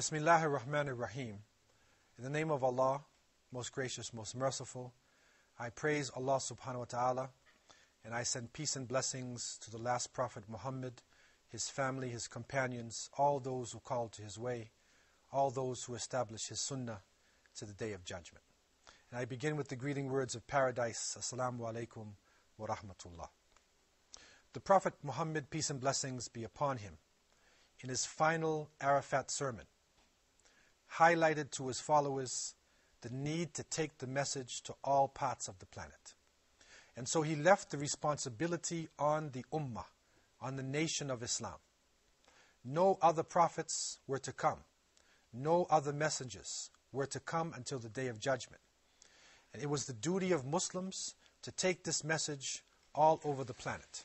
Bismillahir Rahmanir Rahim. In the name of Allah, most gracious, most merciful, I praise Allah subhanahu wa ta'ala, and I send peace and blessings to the last Prophet Muhammad, his family, his companions, all those who called to his way, all those who establish his sunnah to the day of judgment. And I begin with the greeting words of paradise. Assalamu alaikum wa rahmatullah. The Prophet Muhammad, peace and blessings be upon him, in his final Arafat sermon, highlighted to his followers the need to take the message to all parts of the planet. And so he left the responsibility on the ummah, on the nation of Islam. No other prophets were to come. No other messengers were to come until the day of judgment. And it was the duty of Muslims to take this message all over the planet.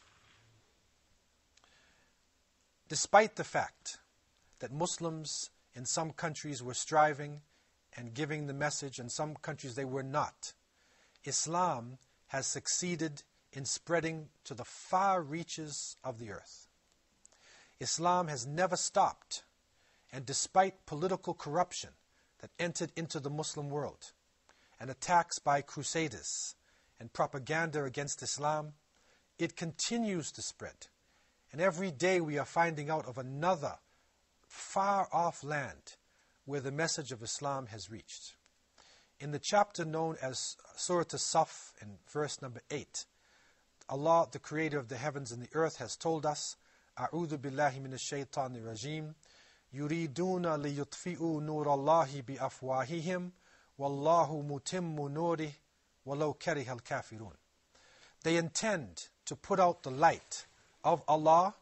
Despite the fact that Muslims in some countries were striving and giving the message, in some countries they were not, Islam has succeeded in spreading to the far reaches of the earth. Islam has never stopped, and despite political corruption that entered into the Muslim world, and attacks by crusaders and propaganda against Islam, it continues to spread. And every day we are finding out of another far-off land where the message of Islam has reached. In the chapter known as Surah As-Saf, in verse number 8, Allah, the creator of the heavens and the earth, has told us, A'udhu billahi minash shaitanir rajim, yuriduna liyutfi'u nur Allahi bi afwahihim, wallahu mutimmu nurih, walau karihal kafirun. They intend to put out the light of Allah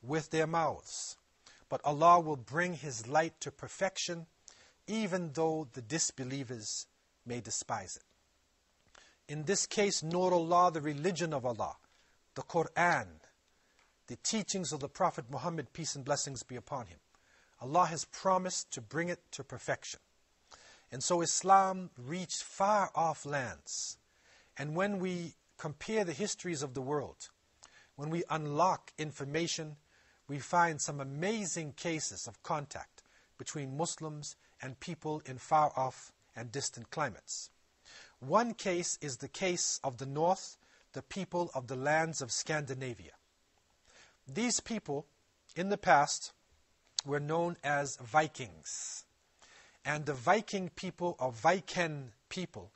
with their mouths, but Allah will bring His light to perfection, even though the disbelievers may despise it. In this case, Nurullah, the religion of Allah, the Quran, the teachings of the Prophet Muhammad, peace and blessings be upon him. Allah has promised to bring it to perfection. And so Islam reached far off lands. And when we compare the histories of the world, when we unlock information, we find some amazing cases of contact between Muslims and people in far off and distant climates. One case is the case of the North, the people of the lands of Scandinavia. These people, in the past, were known as Vikings. And the Viking people, or Viken people,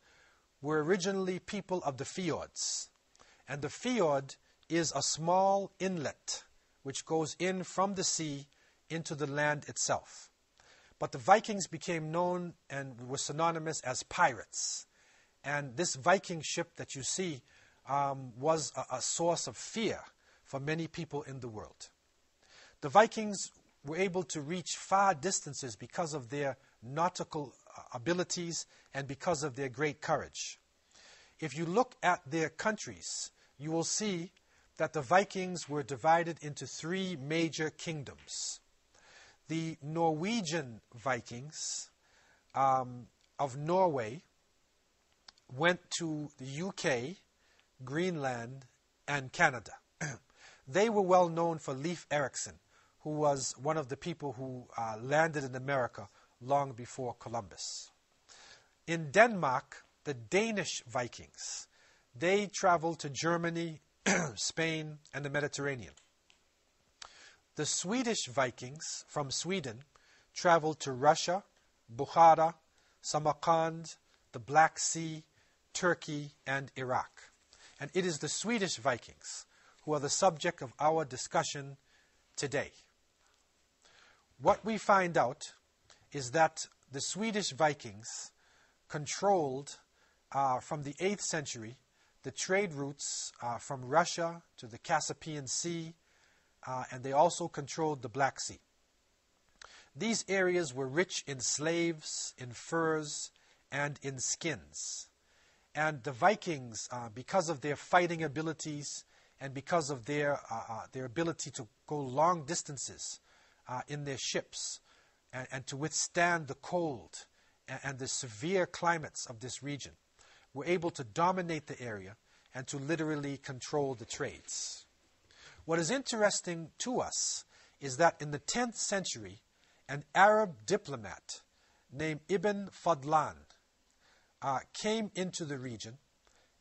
were originally people of the fjords. And the fjord is a small inlet which goes in from the sea into the land itself. But the Vikings became known and were synonymous as pirates. And this Viking ship that you see was a source of fear for many people in the world. The Vikings were able to reach far distances because of their nautical abilities and because of their great courage. If you look at their countries, you will see that the Vikings were divided into three major kingdoms. The Norwegian Vikings of Norway went to the UK, Greenland, and Canada. They were well known for Leif Erikson, who was one of the people who landed in America long before Columbus. In Denmark, the Danish Vikings, they traveled to Germany, Spain, and the Mediterranean. The Swedish Vikings from Sweden traveled to Russia, Bukhara, Samarkand, the Black Sea, Turkey, and Iraq. And it is the Swedish Vikings who are the subject of our discussion today. What we find out is that the Swedish Vikings controlled, from the 8th century, the trade routes from Russia to the Caspian Sea, and they also controlled the Black Sea. These areas were rich in slaves, in furs, and in skins. And the Vikings, because of their fighting abilities and because of their ability to go long distances in their ships and to withstand the cold and the severe climates of this region, were able to dominate the area and to literally control the trades. What is interesting to us is that in the 10th century an Arab diplomat named Ibn Fadlan came into the region,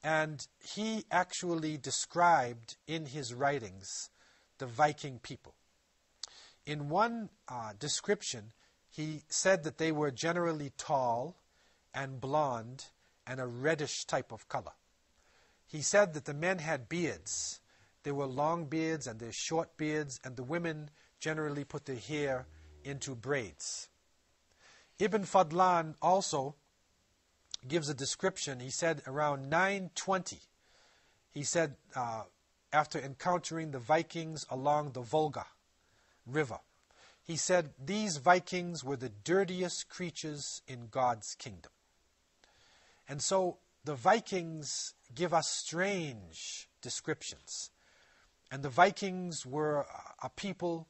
and he actually described in his writings the Viking people. In one description, he said that they were generally tall and blonde and a reddish type of color. He said that the men had beards. There were long beards and there's short beards, and the women generally put their hair into braids. Ibn Fadlan also gives a description. He said around 920, he said after encountering the Vikings along the Volga River, he said these Vikings were the dirtiest creatures in God's kingdom. And so the Vikings give us strange descriptions. And the Vikings were a people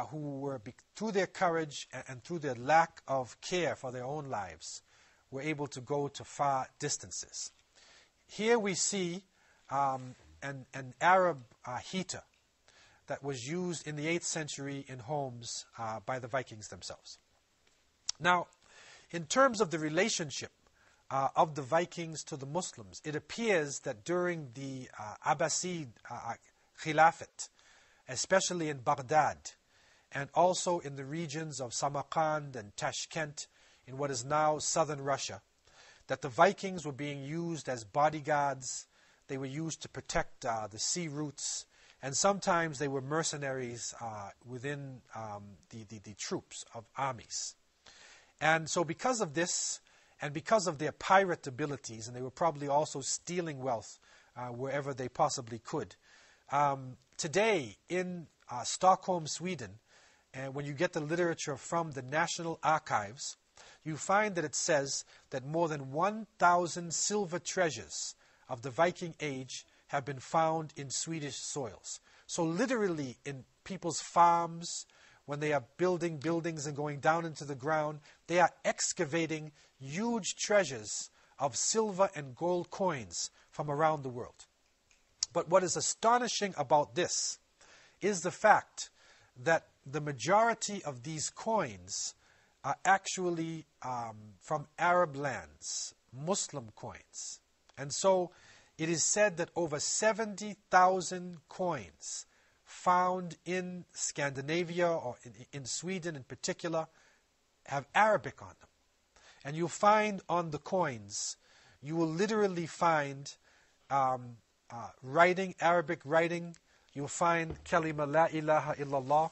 who were, through their courage and through their lack of care for their own lives, were able to go to far distances. Here we see an Arab heater that was used in the 8th century in homes by the Vikings themselves. Now, in terms of the relationship of the Vikings to the Muslims, it appears that during the Abbasid Khilafat, especially in Baghdad, and also in the regions of Samarkand and Tashkent, in what is now southern Russia, that the Vikings were being used as bodyguards. They were used to protect the sea routes, and sometimes they were mercenaries within the troops of armies. And so because of this, and because of their pirate abilities, and they were probably also stealing wealth wherever they possibly could, today in Stockholm, Sweden, and when you get the literature from the National Archives, you find that it says that more than 1,000 silver treasures of the Viking age have been found in Swedish soils. So literally in people's farms, when they are building buildings and going down into the ground, they are excavating huge treasures of silver and gold coins from around the world. But what is astonishing about this is the fact that the majority of these coins are actually from Arab lands, Muslim coins. And so it is said that over 70,000 coins found in Scandinavia or in Sweden in particular have Arabic on them. And you'll find on the coins, you will literally find writing, Arabic writing. You'll find kalima la ilaha illallah,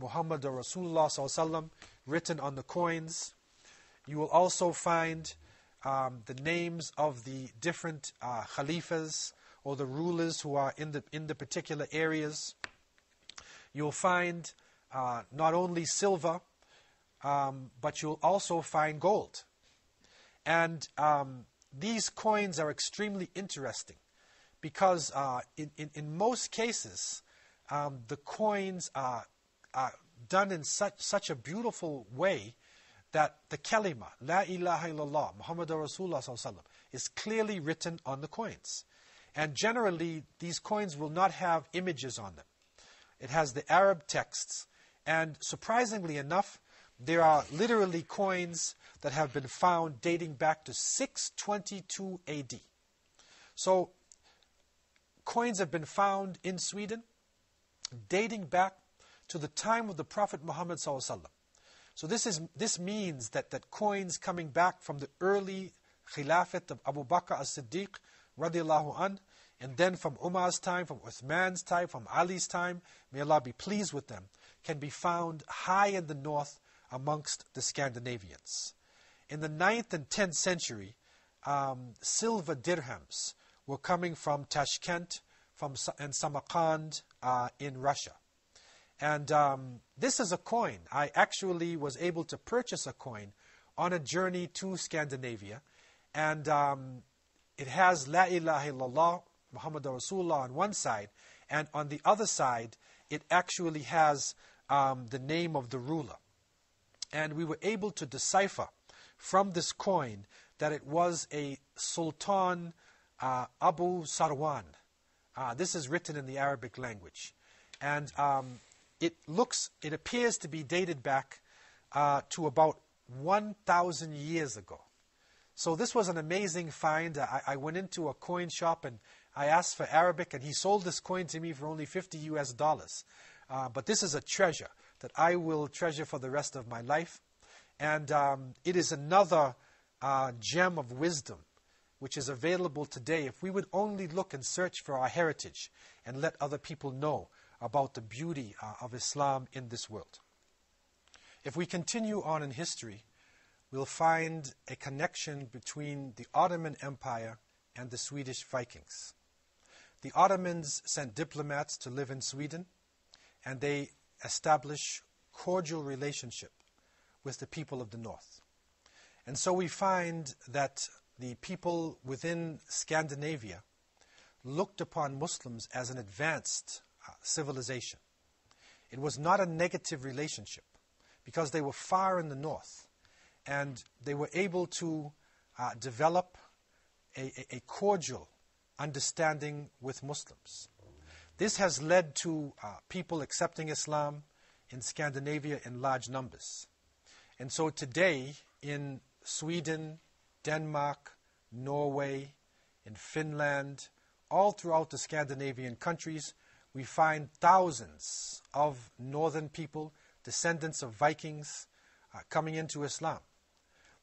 Muhammadur Rasulullah sallallahu alaihi wasallam written on the coins. You will also find the names of the different khalifas or the rulers who are in the particular areas. You'll find not only silver, but you'll also find gold. And these coins are extremely interesting because in most cases, the coins are done in such a beautiful way that the kalima, la ilaha illallah, Muhammadur Rasulullah sallallahu alaihi wasallam, is clearly written on the coins. And generally, these coins will not have images on them. It has the Arab texts, and surprisingly enough, there are literally coins that have been found dating back to 622 AD. So, coins have been found in Sweden dating back to the time of the Prophet Muhammad sallallahu alaihi wasallam. So this means that coins coming back from the early Khilafat of Abu Bakr as-Siddiq radiallahu an, and then from Umar's time, from Uthman's time, from Ali's time, may Allah be pleased with them, can be found high in the north amongst the Scandinavians. In the 9th and 10th century, silver dirhams were coming from Tashkent and Samarkand in Russia. And this is a coin. I actually was able to purchase a coin on a journey to Scandinavia. And it has La ilaha illallah, Muhammadur Rasulullah on one side. And on the other side, it actually has the name of the ruler. And we were able to decipher from this coin that it was a Sultan Abu Sarwan. This is written in the Arabic language. And it appears to be dated back to about 1,000 years ago. So this was an amazing find. I went into a coin shop and I asked for Arabic, and he sold this coin to me for only $50 US. But this is a treasure that I will treasure for the rest of my life. And it is another gem of wisdom which is available today if we would only look and search for our heritage and let other people know about the beauty of Islam in this world. If we continue on in history, we'll find a connection between the Ottoman Empire and the Swedish Vikings. The Ottomans sent diplomats to live in Sweden, and they established cordial relationship with the people of the north. And so we find that the people within Scandinavia looked upon Muslims as an advanced civilization. It was not a negative relationship because they were far in the north, and they were able to develop a cordial understanding with Muslims. This has led to people accepting Islam in Scandinavia in large numbers. And so today in Sweden, Denmark, Norway, in Finland, all throughout the Scandinavian countries, we find thousands of northern people, descendants of Vikings, coming into Islam.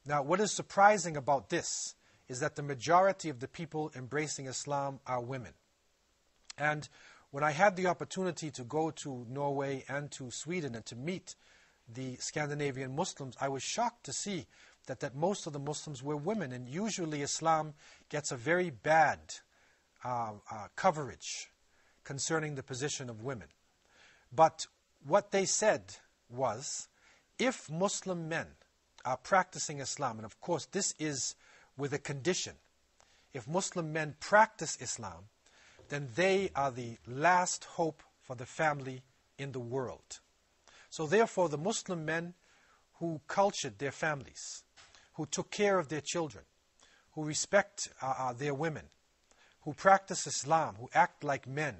Now, what is surprising about this is that the majority of the people embracing Islam are women. And when I had the opportunity to go to Norway and to Sweden and to meet the Scandinavian Muslims, I was shocked to see that most of the Muslims were women. And usually Islam gets a very bad coverage concerning the position of women. But what they said was, if Muslim men are practicing Islam, and of course this is with a condition, if Muslim men practice Islam, then they are the last hope for the family in the world. So therefore the Muslim men who cultured their families, who took care of their children, who respect their women, who practice Islam, who act like men,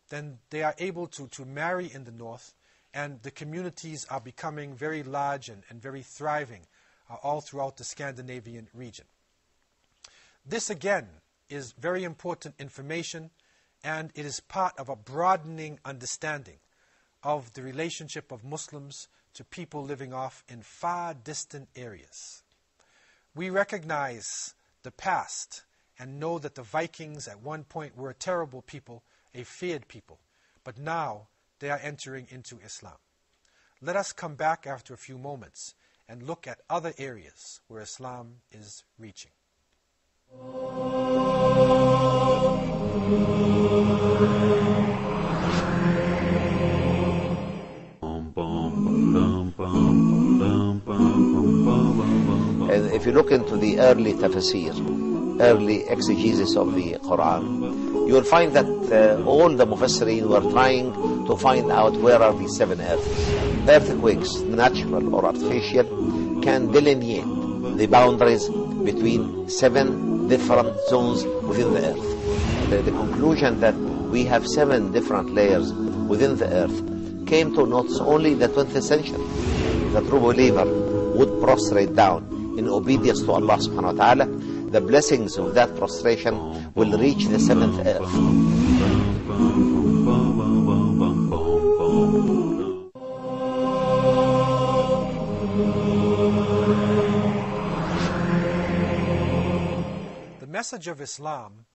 then they are able to marry in the north, and the communities are becoming very large and very thriving all throughout the Scandinavian region. This again is very important information, and it is part of a broadening understanding of the relationship of Muslims to people living off in far distant areas. We recognize the past and know that the Vikings at one point were a terrible people, a feared people, but now they are entering into Islam. Let us come back after a few moments and look at other areas where Islam is reaching. If you look into the early tafsir, early exegesis of the Quran, you will find that all the Mufassirin were trying to find out where are the seven earths. Earthquakes, natural or artificial, can delineate the boundaries between seven different zones within the earth. The conclusion that we have seven different layers within the earth came to not only the 20th century. The true believer would prostrate down in obedience to Allah subhanahu wa ta'ala. The blessings of that prostration will reach the seventh earth. The message of Islam